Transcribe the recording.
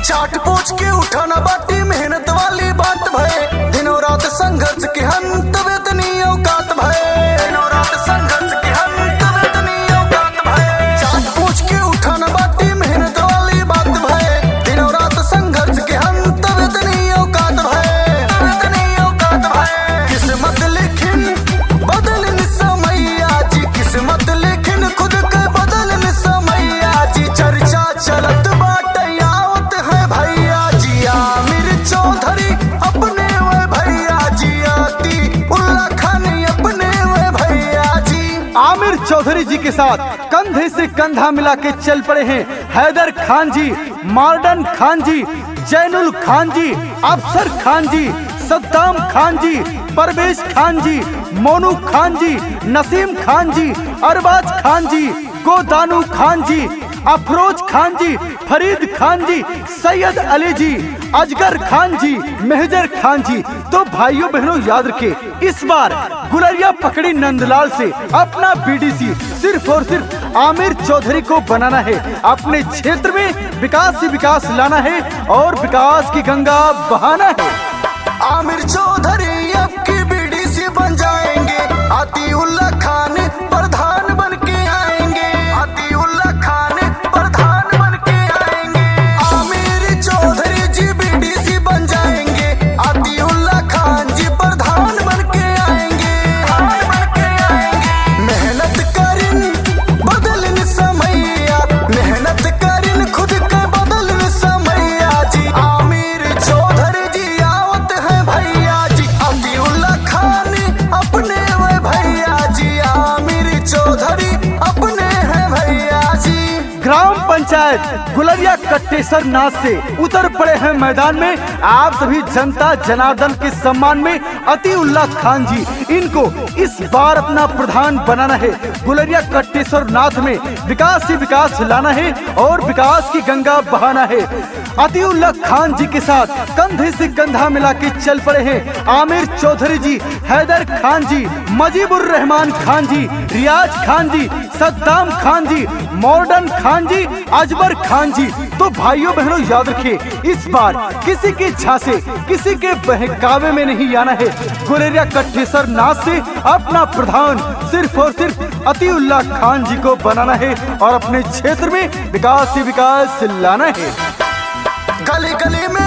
चाट पूछ के उठाना बाटी मेहनत वाली बात भय, दिनों रात संघर्ष के अंत वेतनी औकात भय, दिनों रात संघर्ष के अंत वेतनी औकात भय। चाट पूछ के उठाना बाटी मेहनत वाली बात भय, दिनों रात संघर्ष के अंत वेतनी औकात भय, वेतनी औकात भय। किस्मत लिखिन बदलिन समैया जी, किस्मत लिखिन खुद के बदलिन समैया जी। चर्चा चलत बाटे आवत है भैया जी, आमिर चौधरी अपने वे भैया जी, अतीउल्लाह खान अपने वे भैया जी। आमिर चौधरी जी के साथ कंधे से कंधा मिला के चल पड़े हैं हैदर खान जी, मॉडर्न खान जी, जैनुल खान जी, अफसर खान जी, सद्दाम खान जी, परवेज खान जी, मोनू खान जी, नसीम खान जी, अरबाज खान जी, गोदानू खान जी, अफरोज खान जी, फरीद खान जी, सैयद अली जी, अजगर खान जी, मेहजर खान जी। तो भाइयों बहनों याद रखें, इस बार गुलरिया पकड़ी नंदलाल से अपना बीडीसी सिर्फ और सिर्फ आमिर चौधरी को बनाना है। अपने क्षेत्र में विकास ही विकास लाना है और विकास की गंगा बहाना है। आमिर चौधरी अब की बीडीसी बन जाएंगे, अतीउल्लाह खान प्रधान बन के आएंगे, अतीउल्लाह खान प्रधान बन के आएंगे। आमिर चौधरी जी बीडीसी बन जाएंगे, अतीउल्लाह खान जी प्रधान बन के आएंगे, प्रधान बन के आएंगे। मेहनत करिन बदलिन समैया, मेहनत करिन खुद के बदलिन समैया जी। आमिर चौधरी जी आवत है भैया जी, अतीउल्लाह खान अपने वे भैया जी, आमिर चौधरी अपने हैं भैया जी। ग्राम पंचायत गुलरिया कट्टेसर नाथ से उतर पड़े हैं मैदान में आप सभी जनता जनार्दन के सम्मान में अतीउल्लाह खान जी। इनको इस बार अपना प्रधान बनाना है। गुलरिया कट्टेसर नाथ में विकास ही विकास लाना है और विकास की गंगा बहाना है। अतीउल्लाह खान जी के साथ कंधे से कंधा मिला के चल पड़े हैं आमिर चौधरी जी, हैदर खान जी, मजीबुर रहमान खान जी, रियाज खान जी, सद्दाम खान जी, मॉडर्न खान जी, अजबर खान जी। तो भाइयों बहनों याद रखें, इस बार किसी के झांसे किसी के बहकावे में नहीं आना है। गुलरिया कट्टेसर नाथ से अपना प्रधान सिर्फ और सिर्फ अतीउल्लाह खान जी को बनाना है और अपने क्षेत्र में विकास ही विकास लाना है। गली गली में